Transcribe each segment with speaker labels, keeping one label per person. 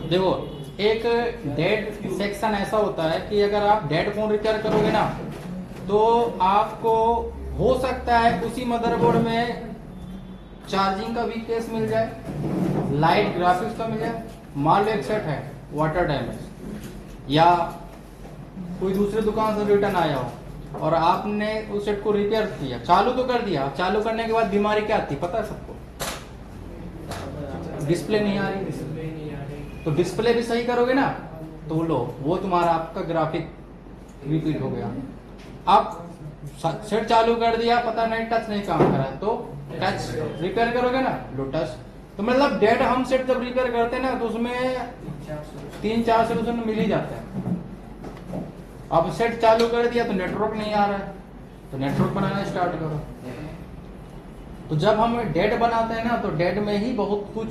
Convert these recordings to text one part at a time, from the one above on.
Speaker 1: देखो, एक dead section ऐसा होता है कि अगर आप डेड फोन रिपेयर करोगे ना, तो आपको हो सकता है उसी मदरबोर्ड में चार्जिंग का भी केस मिल जाए, लाइट ग्राफिक्स का मिल जाए, मान लो एक सेट है वाटर डैमेज, या कोई दूसरे दुकान से रिटर्न आया हो और आपने उस सेट को रिपेयर किया, चालू तो कर दिया, चालू करने के बाद बीमारी क्या आती है पता है सबको? डिस्प्ले नहीं आ रही। तो डिस्प्ले भी सही करोगे ना, तो लो वो तुम्हारा आपका ग्राफिक रिपीट हो गया। अब सेट चालू कर दिया, पता नहीं टच नहीं काम कर रहा है, तो टच रिपेयर करोगे ना, लो टच। तो मतलब डेड हम सेट जब रिपेयर करते हैं ना, तो उसमें 3-4 सोल्यूशन मिल ही जाते हैं। अब सेट चालू कर दिया तो नेटवर्क नहीं आ रहा है, तो नेटवर्क बनाना स्टार्ट करो। तो जब हम डेड बनाते हैं ना, तो डेड में ही बहुत कुछ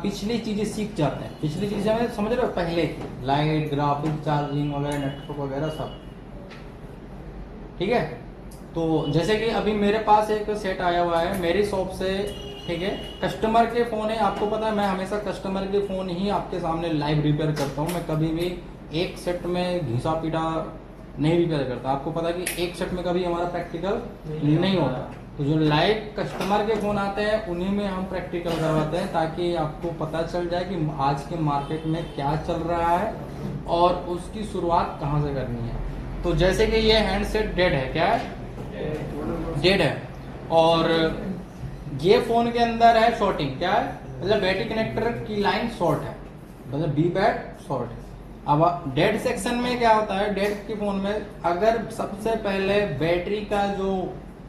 Speaker 1: पिछली चीजें सीख जाते हैं। पिछली चीजें हमें समझ रहे हो, पहले की लाइट ग्राफिक चार्जिंग वगैरह नेटवर्क वगैरह सब, ठीक है। तो जैसे कि अभी मेरे पास एक सेट आया हुआ है मेरी शॉप से, ठीक है, कस्टमर के फोन है, आपको पता है मैं हमेशा कस्टमर के फोन ही आपके सामने लाइव रिपेयर करता हूँ। मैं कभी भी एक सेट में घिसा पीटा नहीं रिपेयर करता। आपको पता है कि एक सेट में कभी हमारा प्रैक्टिकल नहीं होता। तो जो लाइव कस्टमर के फोन आते हैं उन्हीं में हम प्रैक्टिकल करवाते हैं, ताकि आपको पता चल जाए कि आज के मार्केट में क्या चल रहा है और उसकी शुरुआत कहाँ से करनी है। तो जैसे कि ये हैंडसेट डेड है, क्या है? डेड है। और ये फोन के अंदर है शॉर्टिंग, क्या है? मतलब बैटरी कनेक्टर की लाइन शॉर्ट है, मतलब बी बैट शॉर्ट है। अब डेड सेक्शन में क्या होता है, डेड के फोन में अगर सबसे पहले बैटरी का जो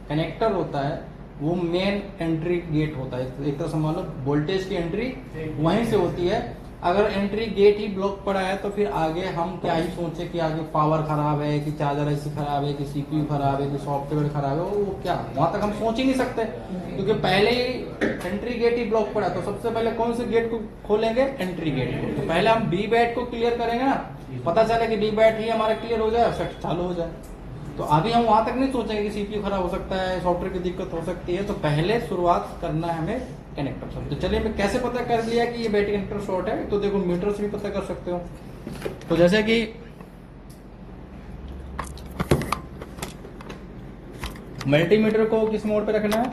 Speaker 1: कनेक्टर होता है वो मेन एंट्री गेट होता है, एक तरह से मान लो वोल्टेज की एंट्री वहीं से होती है। अगर एंट्री गेट ही ब्लॉक पड़ा है तो फिर आगे हम क्या ही सोचे कि आगे पावर खराब है कि चार्जर ऐसी खराब है कि सीपीयू खराब है कि सॉफ्टवेयर खराब है, वो क्या वहां तक हम सोच ही नहीं सकते, क्योंकि पहले ही एंट्री गेट ही ब्लॉक पड़ा। तो सबसे पहले कौन से गेट को खोलेंगे? एंट्री गेट को। तो पहले हम बी बैट को क्लियर करेंगे ना, पता चले कि बी बैट ही हमारा क्लियर हो जाए, सेट चालू हो जाए। तो अभी हम वहां तक नहीं सोचेंगे कि सीपीयू खराब हो सकता है, सॉफ्टवेयर की दिक्कत हो सकती है। तो पहले शुरुआत करना है हमें कनेक्टर से। तो चलिए मैं कैसे पता कर लिया कि ये बैटरी कनेक्टर शॉर्ट है, तो देखो मीटर से भी पता कर सकते हो। तो जैसे कि मल्टीमीटर को किस मोड पे रखना है?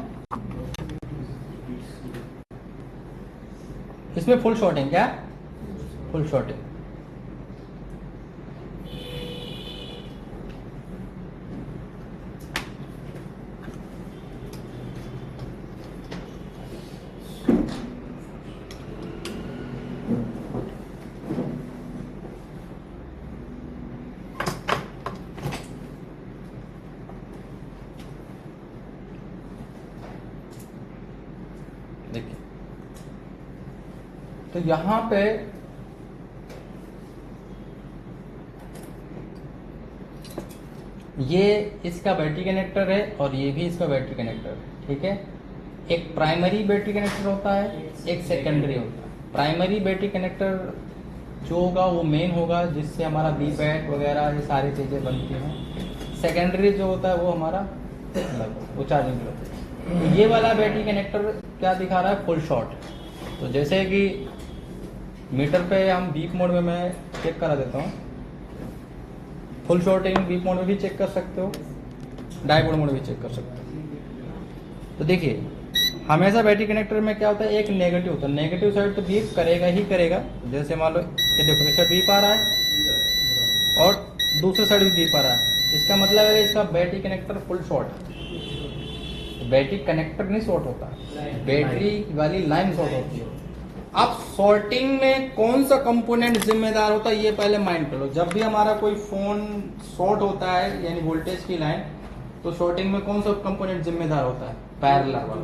Speaker 1: इसमें फुल शॉर्टिंग, क्या फुल शॉर्टिंग। देखिए, तो यहां पे ये इसका बैटरी कनेक्टर है और ये भी इसका बैटरी कनेक्टर है, ठीक है। एक प्राइमरी बैटरी कनेक्टर होता है, एक सेकेंडरी होता है। प्राइमरी बैटरी कनेक्टर जो होगा वो मेन होगा, जिससे हमारा बी पैड वगैरह ये सारी चीज़ें बनती हैं। सेकेंडरी जो होता है वो हमारा वो चार्जिंग होता है। तो ये वाला बैटरी कनेक्टर क्या दिखा रहा है? Full short. तो जैसे कि मीटर पे हम बीप मोड में मैं चेक करा देता हूँ, फुल शॉर्टिंग बीप मोड में भी चेक कर सकते हो, डायोड मोड में भी चेक कर सकते हो। तो देखिए हमेशा बैटरी कनेक्टर में क्या होता है, एक नेगेटिव होता है, नेगेटिव साइड तो बीप करेगा ही करेगा। जैसे मान लो ये देखो, इस साइड बीप आ रहा है और दूसरे साइड भी बीप आ रहा है, इसका मतलब है इसका बैटरी कनेक्टर फुल शॉर्ट है। बैटरी कनेक्टर नहीं शॉर्ट होता, बैटरी वाली लाइन शॉर्ट होती है। अब शॉर्टिंग में कौन सा कंपोनेंट जिम्मेदार होता है ये पहले माइंड कर लो। जब भी हमारा कोई फोन शॉर्ट होता है यानी वोल्टेज की लाइन, तो शॉर्टिंग में कौन सा कंपोनेंट जिम्मेदार होता है? पैरेलल वाला।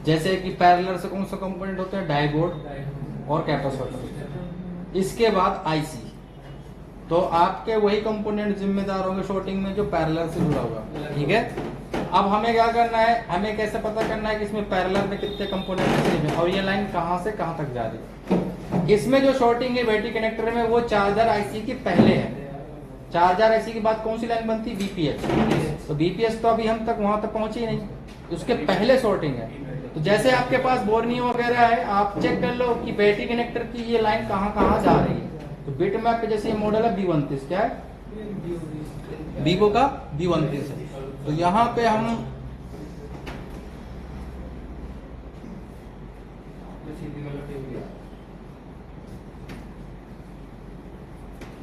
Speaker 1: जैसे कि पैरेलल से कौन सा कंपोनेंट होता है? डायोड और कैपेसिटर। इसके बाद आईसी। तो आपके वही कंपोनेंट जिम्मेदार होंगे शॉर्टिंग में जो पैरेलल से जुड़ा हुआ, ठीक है। अब हमें क्या करना है, हमें कैसे पता करना है कि इसमें पैरेलल में कितने कंपोनेंट हैं और ये लाइन कहां से कहां तक जा रही है। इसमें जो शॉर्टिंग है बैटरी कनेक्टर में, वो चार्जर आईसी की पहले है। चार्जर आईसी के बाद कौन सी लाइन बनती है? बीपीएस। तो बीपीएस तो अभी हम तक वहां तक पहुंची नहीं, उसके पहले शॉर्टिंग है। तो जैसे आपके पास बोर्नियो वगैरह है, आप चेक कर लो कि बैटरी कनेक्टर की ये लाइन कहाँ कहाँ जा रही है। तो बिट मैप पे जैसे ये मॉडल है B32, क्या है, वीवो का B32 है। तो यहाँ पे हम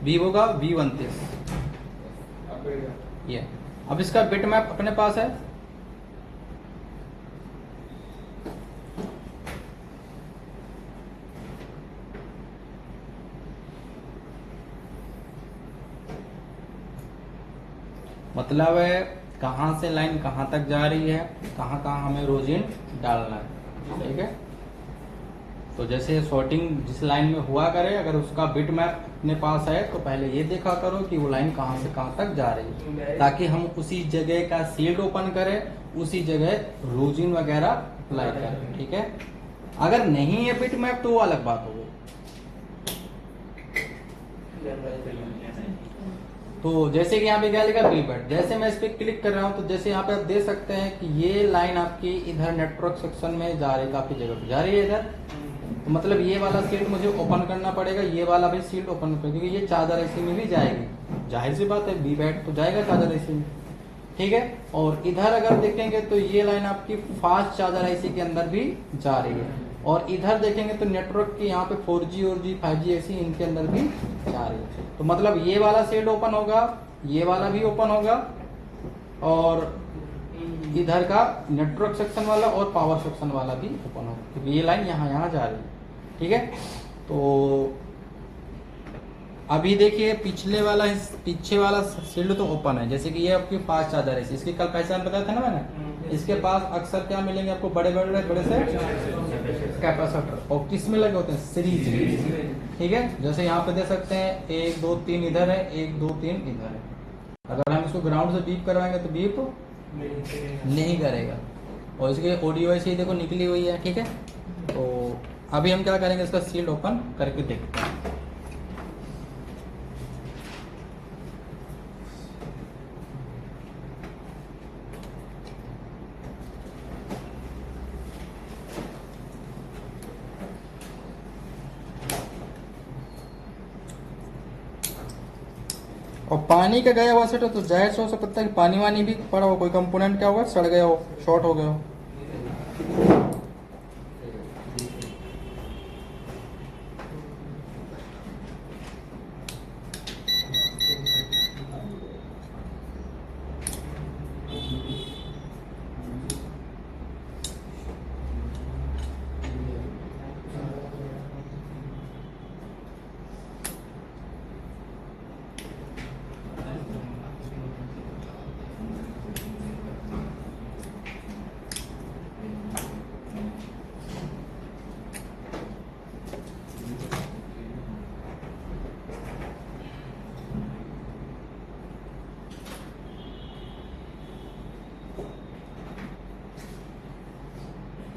Speaker 1: वीवो का V32 ये, अब इसका बिट मैप अपने पास है। मतलब है कहाँ से लाइन कहाँ तक जा रही है, कहाँ कहाँ हमें रोजिन डालना है, ठीक है। तो जैसे सॉर्टिंग जिस लाइन में हुआ करे, अगर उसका बिट मैप अपने पास है तो पहले ये देखा करो कि वो लाइन कहाँ से कहाँ तक जा रही है, ताकि हम उसी जगह का सील्ड ओपन करें, उसी जगह रोजिन वगैरह अप्लाई करें, ठीक है। अगर नहीं है बिट मैप तो वो अलग बात हो गई। तो जैसे कि यहाँ पे क्या लिखा बीबेट, जैसे मैं इस पे क्लिक कर रहा हूँ तो जैसे यहाँ पे आप देख सकते हैं कि ये लाइन आपकी इधर नेटवर्क सेक्शन में जा रही है, काफी जगह पे जा रही है इधर। तो मतलब ये वाला सील्ड मुझे ओपन करना पड़ेगा, ये वाला भी सील्ड ओपन करना पड़ेगा, क्योंकि ये चादर एसी में भी जाएगी, जाहिर सी बात है बीबेट तो जाएगा चादर एसी में, ठीक है। और इधर अगर देखेंगे तो ये लाइन आपकी फास्ट चादर एसी के अंदर भी जा रही है, और इधर देखेंगे तो नेटवर्क की यहाँ पे 4G और 5G ऐसी इनके अंदर भी जा रही है। तो मतलब ये वाला सील्ड ओपन होगा, ये वाला भी ओपन होगा, और इधर का नेटवर्क सेक्शन वाला और पावर सेक्शन वाला भी ओपन होगा, क्योंकि ये लाइन यहाँ जा रही है, ठीक है। तो अभी देखिए पीछे वाला सील्ड तो ओपन है, जैसे कि ये आपकी फास्ट चादर है, इसकी कल पहचान बताया था ना मैंने। इसके पास अक्सर क्या मिलेंगे आपको, बड़े से कैपेसिटर, और किस में लगे होते हैं, सीरीज, ठीक है। जैसे यहाँ पे दे सकते हैं 1 2 3 इधर है, 1 2 3 इधर है। अगर हम इसको ग्राउंड से बीप करवाएंगे तो बीप नहीं करेगा, और इसके ऑडियो ऐसे ही देखो निकली हुई है, ठीक है। तो अभी हम क्या करेंगे, इसका सील्ड ओपन करके देखते हैं। और पानी का गया हुआ सेट हो तो जाहिर से हो सकता है कि पानी वानी भी पड़ा हो, कोई कंपोनेंट क्या होगा, सड़ गया हो, शॉर्ट हो गया हो।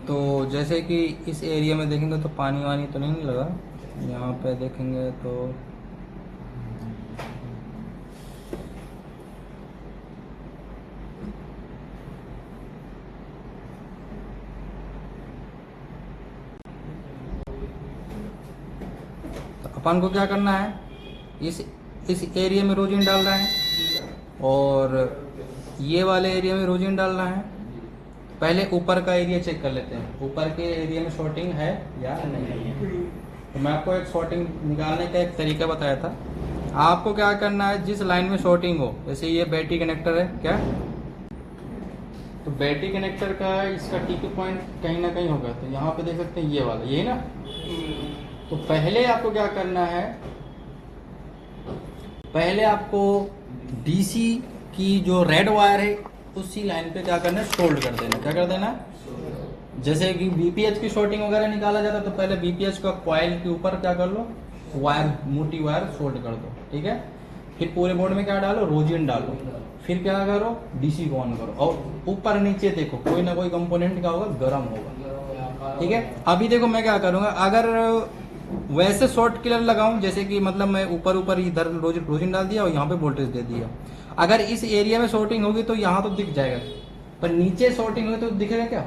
Speaker 1: तो जैसे कि इस एरिया में देखेंगे तो पानी वानी तो नहीं लगा, यहाँ पे देखेंगे तो अपन को क्या करना है, इस एरिया में रोजिन डाल रहा है, और ये वाले एरिया में रोजिन डालना है। पहले ऊपर का एरिया चेक कर लेते हैं, ऊपर के एरिया में शॉर्टिंग है या नहीं है। तो मैं आपको एक शॉर्टिंग निकालने का एक तरीका बताया था। आपको क्या करना है, जिस लाइन में शॉर्टिंग हो, जैसे ये बैटरी कनेक्टर है क्या, तो बैटरी कनेक्टर का इसका टीपी पॉइंट कहीं ना कहीं होगा, तो यहाँ पे देख सकते हैं ये वाला, ये ना। तो पहले आपको क्या करना है, पहले आपको डीसी की जो रेड वायर है उसी लाइन पे क्या करना है, सोल्ड कर देना। क्या कर देना, जैसे कि बीपीएच की शॉर्टिंग वगैरह निकाला जाता है तो पहले बीपीएच का कॉइल के ऊपर क्या कर लो, वायर, मोटी वायर सोल्ड कर दो, ठीक है। फिर पूरे बोर्ड में क्या डालो, रोजिन डालो, फिर क्या करो, डीसी को ऑन करो, और ऊपर नीचे देखो कोई ना कोई कंपोनेंट क्या होगा, गर्म होगा, ठीक है। अभी देखो मैं क्या करूंगा, अगर वैसे शॉर्ट किलर लगाऊं, जैसे कि मतलब मैं ऊपर इधर रोजिन डाल दिया और यहाँ पे वोल्टेज दे दिया, अगर इस एरिया में शॉर्टिंग होगी तो यहाँ तो दिख जाएगा, पर नीचे शॉर्टिंग होगी तो दिखेगा क्या,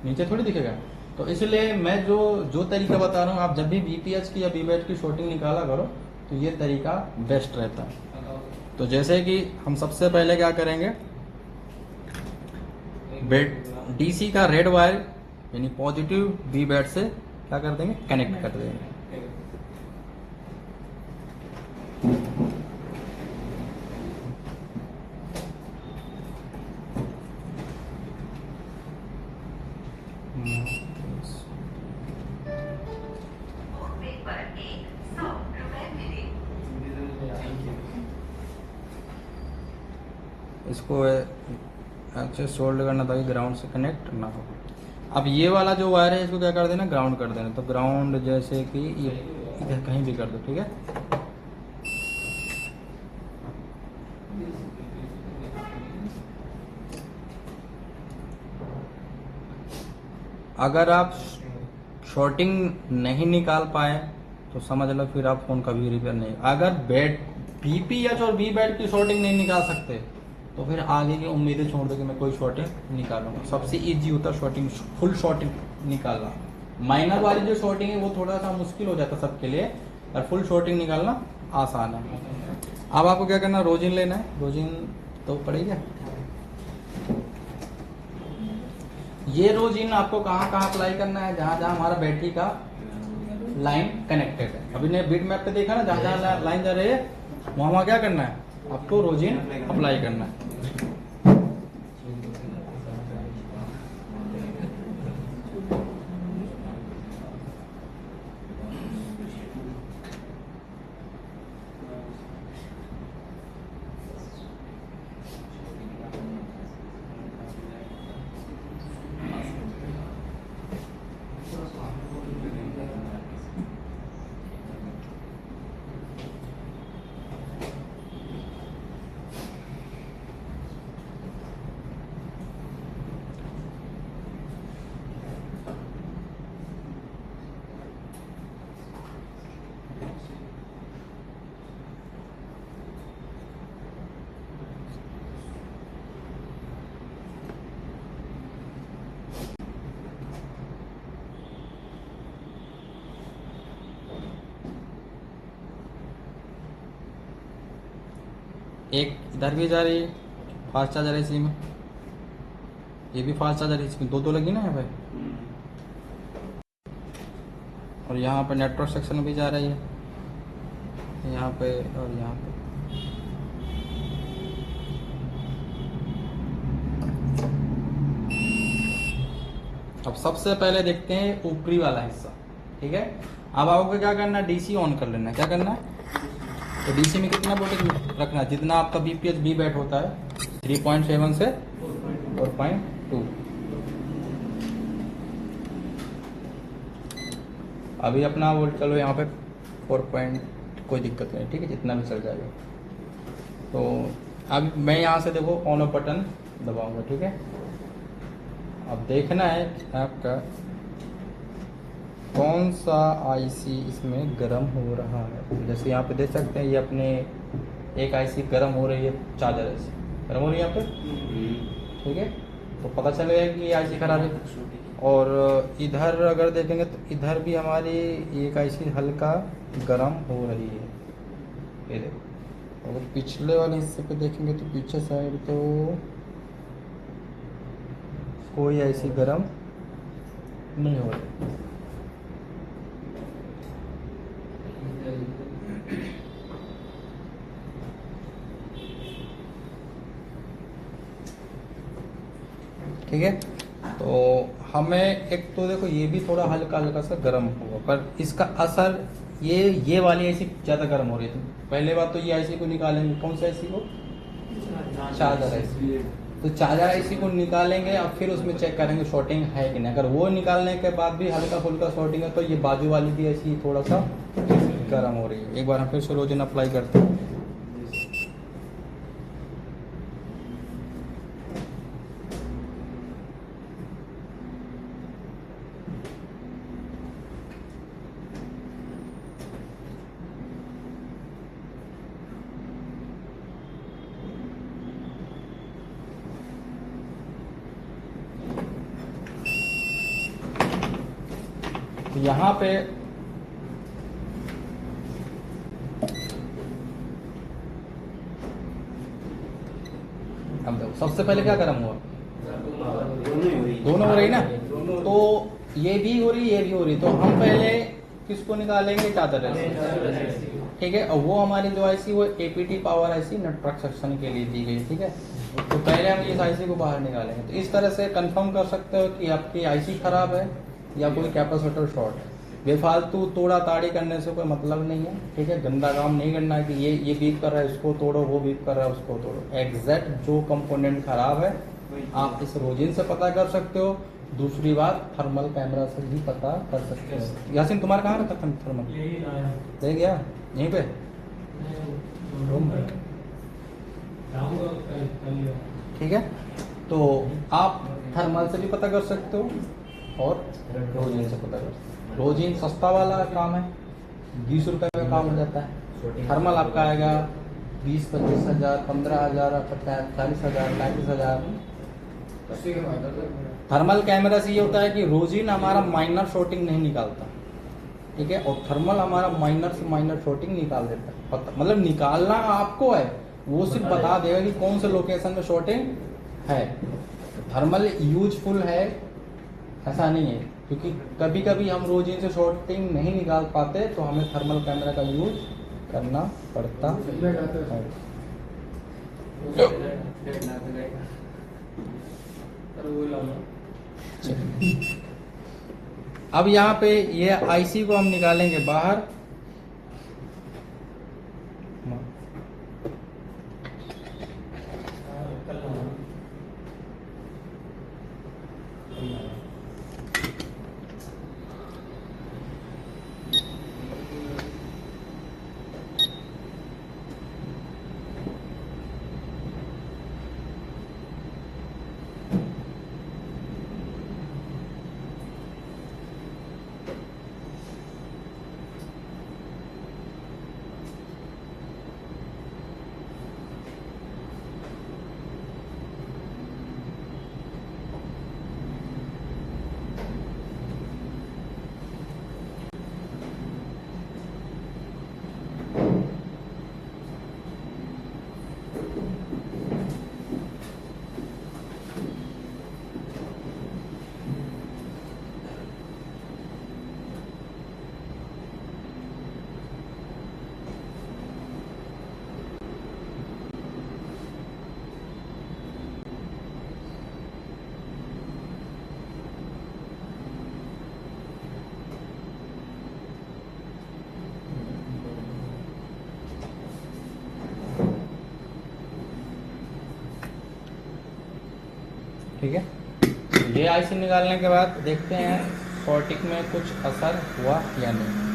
Speaker 1: नीचे थोड़ी दिखेगा। तो इसलिए मैं जो जो तरीका बता रहा हूँ, आप जब भी बीपीएच की या बीबैट की शॉर्टिंग निकाला करो तो ये तरीका बेस्ट रहता है। तो जैसे कि हम सबसे पहले क्या करेंगे, बेट डीसी का रेड वायर यानी पॉजिटिव बीबैट से क्या कर देंगे, कनेक्ट कर देंगे। इसको अच्छे सोल्ड करना ताकि ग्राउंड से कनेक्ट ना हो। अब ये वाला जो वायर है इसको क्या कर देना, ग्राउंड कर देना। तो ग्राउंड जैसे कि ये इधर कहीं भी कर दो, ठीक है। अगर आप शॉर्टिंग नहीं निकाल पाए तो समझ लो फिर आप फोन कभी रिपेयर नहीं। अगर बैट बीपीएच और बी बैट की शॉर्टिंग नहीं निकाल सकते तो फिर आगे की उम्मीदें छोड़ दो कि मैं कोई शॉर्टिंग निकालूंगा। सबसे इजी होता है शॉर्टिंग, फुल शॉर्टिंग निकालना। माइनर वाली जो शॉर्टिंग है वो थोड़ा सा मुश्किल हो जाता है सबके लिए, और फुल शॉर्टिंग निकालना आसान है। अब आपको क्या करना, रोजिन लेना है। रोजिन तो पड़ेगा। ये रोजिन आपको कहाँ कहाँ अप्लाई करना है, जहाँ जहाँ हमारा बैटरी का लाइन कनेक्टेड है। अभी ने बिट मैप पे देखा ना, जहाँ जहाँ लाइन जा रही है वहाँ क्या करना है, आपको रोजिन अप्लाई करना है। एक इधर भी जा रही है फास्ट चार्जर है इसी में, ये भी फास्ट चार्जर है, इसमें दो दो लगी ना यहाँ पे। और यहाँ पे नेटवर्क सेक्शन में भी जा रही है, यहाँ पे और यहाँ पे। अब सबसे पहले देखते हैं ऊपरी वाला हिस्सा, ठीक है। अब आपको क्या करना है, डीसी ऑन कर लेना है। क्या करना है, तो डीसी में कितना वोल्टेज रखना है, जितना आपका बीपीएच बी बैट होता है 3.7 से 4.2। अभी अपना वोल्ट चलो यहाँ पे 4 कोई दिक्कत नहीं, ठीक है, जितना भी चल जाएगा। तो अब मैं यहाँ से देखो ऑन ऑफ बटन दबाऊंगा, ठीक है। अब देखना है आपका कौन सा आईसी इसमें गर्म हो रहा है। जैसे यहाँ पे देख सकते हैं, ये अपने एक आईसी गर्म हो रही है, चार्जर ऐसी गर्म हो रही है यहाँ पे, ठीक है। तो पता चलेगा कि ये आईसी खराब है। और इधर अगर देखेंगे तो इधर भी हमारी एक आईसी हल्का गर्म हो रही है, ये देखो। अगर पिछले वाले हिस्से पे देखेंगे तो पीछे साइड तो कोई आईसी गर्म नहीं हो रही। ठीक है, तो हमें एक तो देखो ये भी थोड़ा हल्का हल्का सा गर्म होगा, पर इसका असर ये वाली आईसी ज़्यादा गर्म हो रही थी। पहले बात तो ये आईसी को निकालेंगे, कौन सा आईसी को, चार्जर आईसी। तो चार्जर आईसी को निकालेंगे, अब फिर उसमें चेक करेंगे शॉर्टिंग है कि नहीं। अगर वो निकालने के बाद भी हल्का फुल्का शॉर्टिंग है तो ये बाजू वाली भी आईसी थोड़ा सा गर्म हो रही है। एक बार हम फिर से रोजिन अप्लाई करते हैं। यहाँ पे अब देखो सबसे पहले क्या गर्म हुआ, दोनों हो रही ना, तो ये भी हो रही ये भी हो रही, तो हम पहले किसको निकालेंगे, चादर रेजिस्टेंस, ठीक है। और वो हमारी जो आईसी वो APT power IC network section के लिए दी गई, ठीक है। तो पहले हम इस आईसी को बाहर निकालेंगे। तो इस तरह से कंफर्म कर सकते हो कि आपकी आईसी खराब है या कोई कैपेसिटर शॉर्ट है। बेफालतू तोड़ा ताड़ी करने से कोई मतलब नहीं है, ठीक है। गंदा काम नहीं करना है कि ये बीप कर रहा है इसको तोड़ो, वो बीप कर रहा है उसको तोड़ो। एग्जैक्ट जो कंपोनेंट खराब है आप इस रोजिन से पता कर सकते हो। दूसरी बात थर्मल कैमरा से भी पता कर सकते हो। यासिन तुम्हारा कहाँ रखा था थर्मल, ले गया यहीं पे रूम पे, ठीक है। तो आप थर्मल से भी पता कर सकते हो और रोजिन से पता कर सकते हो। रोजिन सस्ता वाला काम है, 20 रुपए का काम हो जाता है। थर्मल आपका आएगा 20-25 हजार, 15 हजार, 40 हजार, 35 हजार। थर्मल कैमरा से ये होता है कि रोजिन हमारा माइनर शॉर्टिंग नहीं निकालता, ठीक है। और थर्मल हमारा माइनर से माइनर शॉर्टिंग निकाल देता है। मतलब निकालना आपको है, वो सिर्फ बता देगा कि कौन से लोकेशन में शॉर्टिंग है। थर्मल यूजफुल है ऐसा नहीं है, क्योंकि कभी कभी हम रोजिन से शॉर्टिंग नहीं निकाल पाते तो हमें थर्मल कैमरा का यूज करना पड़ता है। अब यहाँ पे ये आईसी को हम निकालेंगे बाहर। ठीक है, ये आईसी निकालने के बाद देखते हैं शॉर्टिंग में कुछ असर हुआ या नहीं।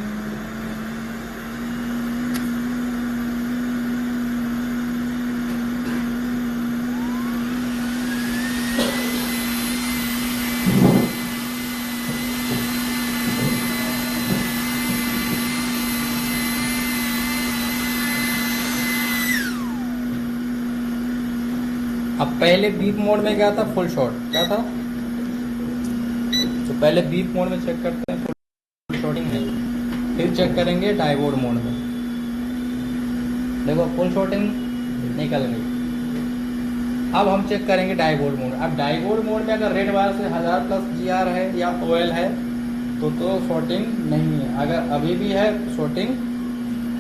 Speaker 1: अब पहले बीप मोड में क्या था, फुल शॉट क्या था, तो पहले बीप मोड में चेक करते हैं फुल शॉटिंग है, फिर चेक करेंगे डाइवोड मोड में। देखो फुल शॉटिंग निकल गई। अब हम चेक करेंगे डाइवोड मोड। अब डाइवोड मोड में अगर रेड वायर से 1000 प्लस जीआर है या ओएल है तो शॉटिंग नहीं है। अगर अभी भी है शॉटिंग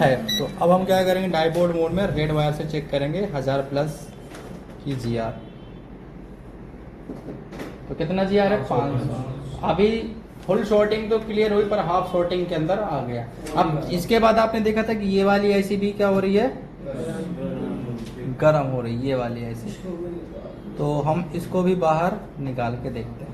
Speaker 1: है। तो अब हम क्या करेंगे, डाइवोड मोड में रेड वायर से चेक करेंगे 1000 प्लस की जीआर। तो कितना जीआर है, 500। अभी फुल शॉर्टिंग तो क्लियर हुई पर हाफ शॉर्टिंग के अंदर आ गया। अब इसके बाद आपने देखा था कि ये वाली आईसी भी क्या हो रही है, गर्म हो रही है ये वाली आईसी। तो हम इसको भी बाहर निकाल के देखते हैं।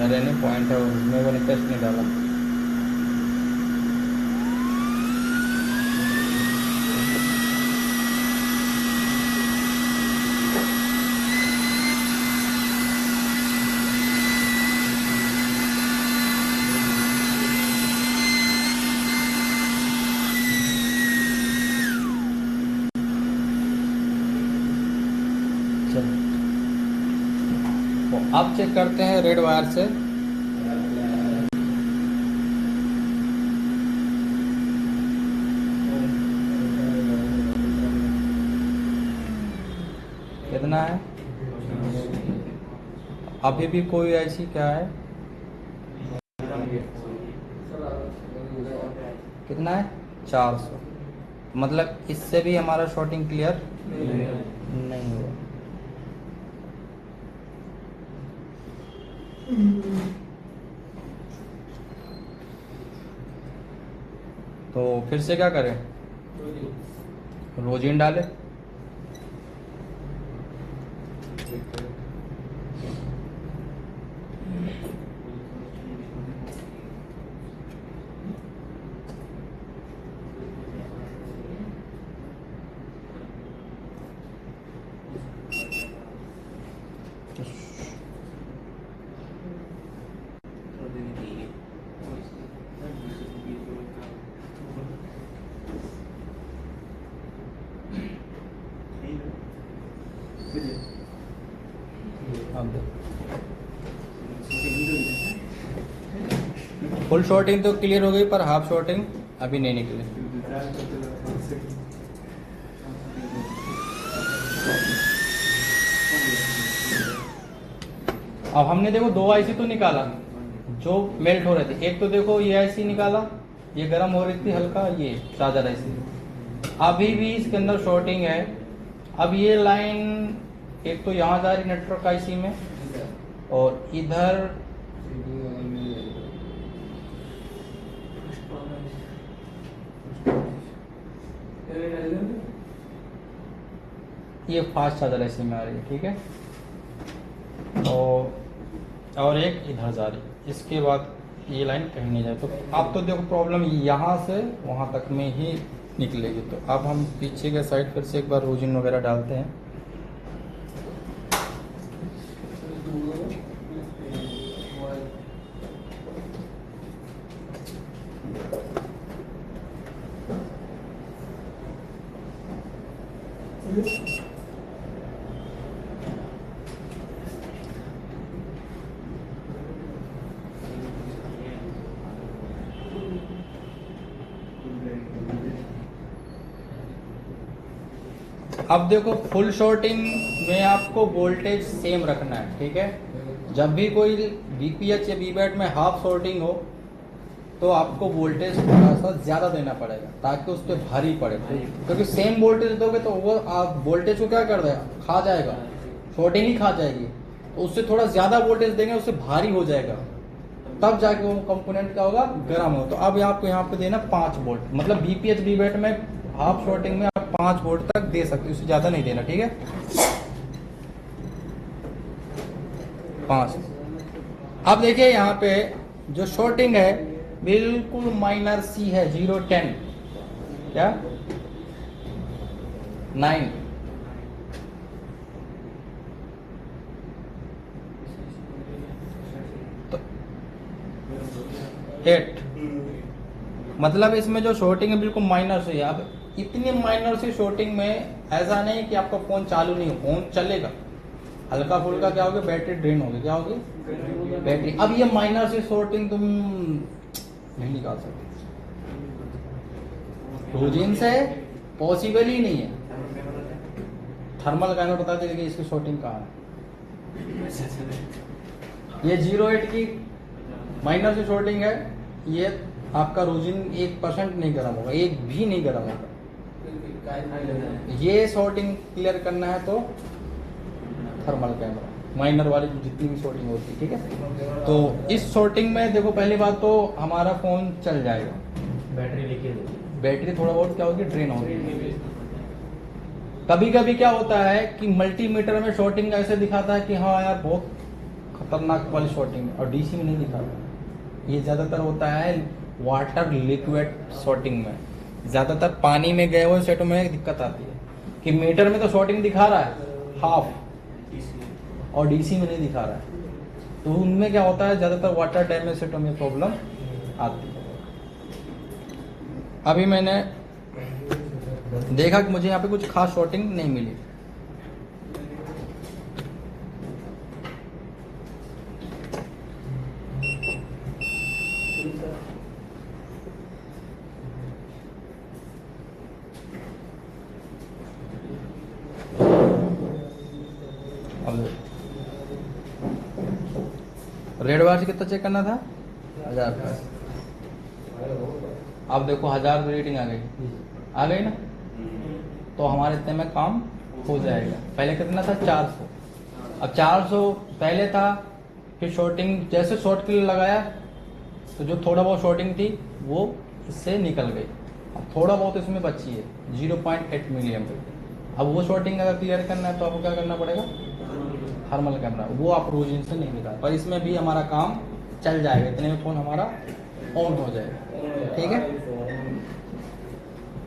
Speaker 1: रेनी पॉइंट है, उसमें मैंने टेस्ट नहीं डाला। तो अब चेक करते हैं रेड वायर से। कितना है? अभी भी कोई ऐसी क्या है, कितना है? 400। मतलब इससे भी हमारा शॉर्टिंग क्लियर नहीं हुआ। तो फिर से क्या करें? रोजिन डालें। फुल शॉर्टिंग तो क्लियर हो गई, पर हाफ शॉर्टिंग अभी नहीं निकली। अब हमने देखो 2 आईसी तो निकाला जो मेल्ट हो रहे थे। एक तो देखो ये आईसी निकाला, ये गर्म हो रही थी हल्का, ये चार्जर आईसी। अभी भी इसके अंदर शॉर्टिंग है। अब ये लाइन एक तो यहाँ जा रही नेटवर्क आईसी में, और इधर ये फास्ट चार्जर आईसी में आ रही है, ठीक है। और एक इधर जा रही है। इसके बाद ये लाइन कहीं नहीं जाए। तो अब तो देखो प्रॉब्लम यहाँ से वहाँ तक में ही निकलेगी। तो अब हम पीछे के साइड पर से एक बार रोजिन वगैरह डालते हैं। अब देखो फुल शॉर्टिंग में आपको वोल्टेज सेम रखना है, ठीक है। जब भी कोई बीपीएच या बीबैट में हाफ शॉर्टिंग हो तो आपको वोल्टेज थोड़ा सा ज्यादा देना पड़ेगा ताकि उस पर भारी पड़े, क्योंकि सेम वोल्टेज दोगे तो वो आप वोल्टेज को क्या कर देगा, खा जाएगा, शॉर्टिंग ही खा जाएगी। तो उससे थोड़ा ज्यादा वोल्टेज देंगे, उससे भारी हो जाएगा, तब जाके वो कंपोनेंट क्या होगा, गर्म हो। तो अब आपको यहाँ पे देना 5 वोल्ट, मतलब बीपीएच बीबैट में हाफ शॉर्टिंग में आप 5 वोल्ट तक दे सकते, उससे ज्यादा नहीं देना, ठीक है। 5। अब देखिए यहाँ पे जो शॉर्टिंग है बिल्कुल माइनर सी है, 0 10 क्या 9। तो 8, मतलब इसमें जो शॉर्टिंग है बिल्कुल माइनर से है। अब इतनी माइनर सी शॉर्टिंग में ऐसा नहीं कि आपका फोन चालू नहीं हो, फोन चलेगा, हल्का फुल्का क्या होगा, बैटरी ड्रेन होगी, क्या होगी, बैटरी। अब ये माइनर सी शॉर्टिंग तुम नहीं निकाल सकते, रोजिन से पॉसिबल ही नहीं है। थर्मल कैमरा बता देगा कि इसकी शॉर्टिंग कहाँ है। ये 0.8 की माइनर से शॉर्टिंग है, ये आपका रोजिन 1% नहीं गर्म होगा, एक भी नहीं गर्म होगा। ये शॉर्टिंग क्लियर करना है तो थर्मल कैमरा माइनर वाली जितनी भी शॉर्टिंग होती है, ठीक है। तो इस शॉर्टिंग में देखो पहली बात तो हमारा फोन चल जाएगा, बैटरी थोड़ा बहुत क्या होगी, ड्रेन होगी। कभी कभी क्या होता है कि मल्टीमीटर में शॉर्टिंग ऐसे दिखाता है कि हाँ यार बहुत खतरनाक वाली शॉर्टिंग, और डीसी में नहीं दिखा रहा। ये ज़्यादातर होता है वाटर लिक्विड शॉर्टिंग में, ज़्यादातर पानी में गए हुए सेटों में दिक्कत आती है कि मीटर में तो शॉर्टिंग दिखा रहा है हाफ, और डीसी में नहीं दिखा रहा है, तो उनमें क्या होता है ज़्यादातर वाटर डैमेज सेटों में प्रॉब्लम आती है। अभी मैंने देखा कि मुझे यहाँ पे कुछ खास शॉर्टिंग नहीं मिली। रेड बार से कितना चेक करना था 1000 का, अब देखो 1000 की रेटिंग आ गई ना, तो हमारे इतने में काम हो जाएगा। पहले कितना था 400, अब 400 पहले था, फिर शॉर्टिंग जैसे शॉर्ट के लिए लगाया तो जो थोड़ा बहुत शॉर्टिंग थी वो इससे निकल गई, अब थोड़ा बहुत इसमें बची है 0.8 मिलियन। अब वो शॉर्टिंग अगर क्लियर करना है तो आपको क्या करना पड़ेगा, थर्मल कैमरा, वो आप रोज से नहीं निकाल, पर इसमें भी हमारा काम चल जाएगा, इतने में फोन हमारा ऑन हो जाएगा। ठीक है।